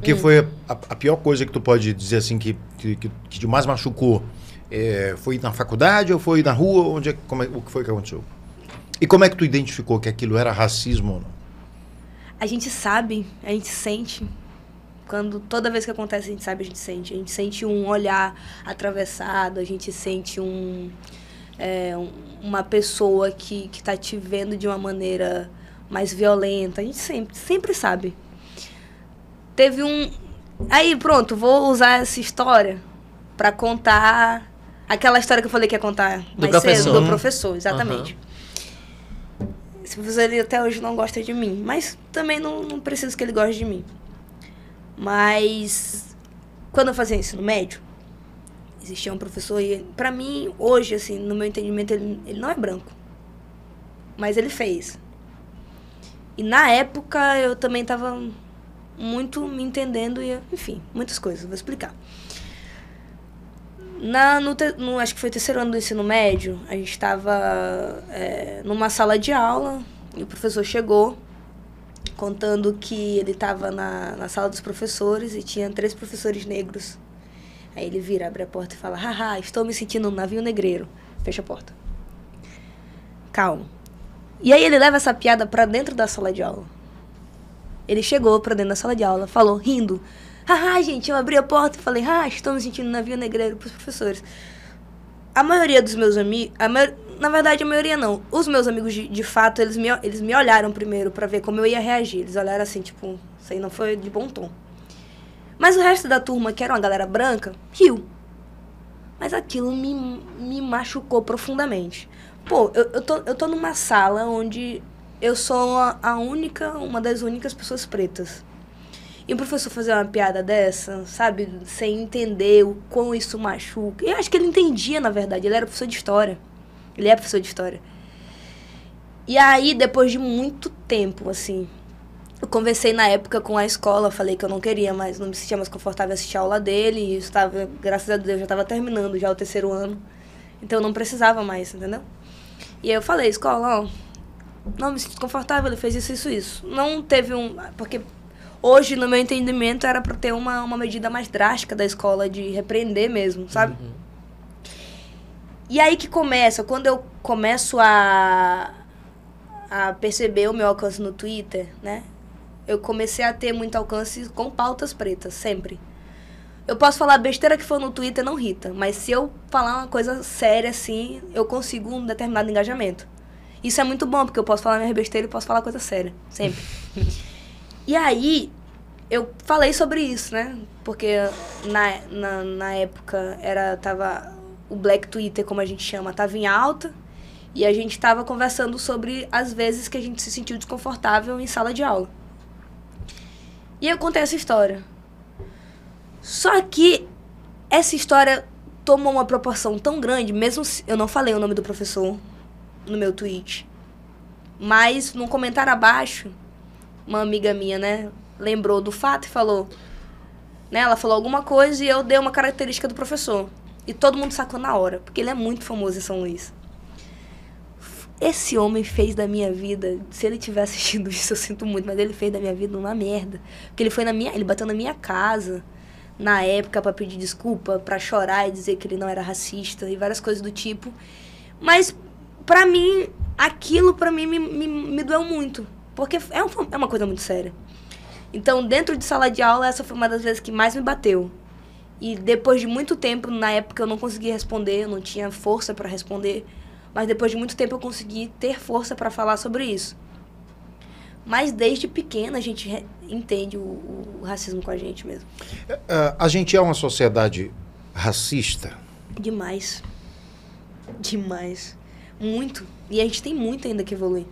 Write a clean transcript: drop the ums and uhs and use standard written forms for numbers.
Que foi a pior coisa que tu pode dizer assim que te mais machucou? Foi na faculdade ou foi na rua? O que foi que aconteceu? E como é que tu identificou que aquilo era racismo ou não? A gente sabe, a gente sente. Toda vez que acontece, a gente sabe, a gente sente. A gente sente um olhar atravessado, a gente sente uma pessoa que tá te vendo de uma maneira mais violenta. A gente sempre sabe. Teve Aí, pronto, vou usar essa história para contar aquela história que eu falei que ia contar mais cedo, do professor, exatamente. Esse professor, ele até hoje não gosta de mim, mas também não preciso que ele goste de mim. Mas quando eu fazia ensino médio, existia um professor e, pra mim, hoje, assim, no meu entendimento, ele não é branco, mas ele fez. E na época eu também tava muito me entendendo e, enfim, muitas coisas, vou explicar. Acho que foi o terceiro ano do ensino médio, a gente estava numa sala de aula e o professor chegou contando que ele estava na sala dos professores e tinha 3 professores negros. Aí ele vira, abre a porta e fala: haha, estou me sentindo um navio negreiro. Fecha a porta. Calma. E aí ele leva essa piada pra dentro da sala de aula. Ele chegou pra dentro da sala de aula, falou, rindo: haha, gente, eu abri a porta e falei: estou me sentindo um navio negreiro pros professores. A maioria dos meus amigos... Na verdade, a maioria não. Os meus amigos, de fato, eles me olharam primeiro pra ver como eu ia reagir. Eles olharam assim, tipo, isso aí não foi de bom tom. Mas o resto da turma, que era uma galera branca, riu. Mas aquilo me machucou profundamente. Pô, eu tô numa sala onde eu sou uma das únicas pessoas pretas. E o professor fazer uma piada dessa, sabe? Sem entender o quão isso machuca. Eu acho que ele entendia, na verdade. Ele era professor de história. Ele é professor de história. E aí, depois de muito tempo, assim, eu conversei na época com a escola, falei que eu não queria mais, não me sentia mais confortável assistir a aula dele, e isso tava, graças a Deus, já estava terminando já o terceiro ano, então eu não precisava mais, entendeu? E aí eu falei: escola, ó, não me sinto confortável, ele fez isso. Não teve porque hoje, no meu entendimento, era para ter uma medida mais drástica da escola, de repreender mesmo, sabe? E aí que começa, quando eu começo a perceber o meu alcance no Twitter, né? Eu comecei a ter muito alcance com pautas pretas, sempre. Eu posso falar besteira que for no Twitter, não irrita, mas se eu falar uma coisa séria, assim, eu consigo um determinado engajamento. Isso é muito bom, porque eu posso falar minha besteira e posso falar coisa séria, sempre. E aí, eu falei sobre isso, né? Porque na época tava o Black Twitter, como a gente chama, tava em alta. E a gente tava conversando sobre as vezes que a gente se sentiu desconfortável em sala de aula. E eu contei essa história. Só que essa história tomou uma proporção tão grande, mesmo se eu não falei o nome do professor no meu tweet. Mas, num comentário abaixo, uma amiga minha, né, lembrou do fato e falou... Né, ela falou alguma coisa e eu dei uma característica do professor. E todo mundo sacou na hora, porque ele é muito famoso em São Luís. Esse homem fez da minha vida... Se ele estiver assistindo isso, eu sinto muito, mas ele fez da minha vida uma merda. Porque ele bateu na minha casa, na época, pra pedir desculpa, pra chorar e dizer que ele não era racista e várias coisas do tipo. Mas, pra mim, aquilo pra mim me doeu muito. Porque é uma coisa muito séria. Então, dentro de sala de aula, essa foi uma das vezes que mais me bateu. E depois de muito tempo, na época eu não conseguia responder, eu não tinha força pra responder. Mas depois de muito tempo eu consegui ter força pra falar sobre isso. Mas desde pequena a gente entende o racismo com a gente mesmo. A gente é uma sociedade racista? Demais. Demais. Muito. E a gente tem muito ainda que evoluir.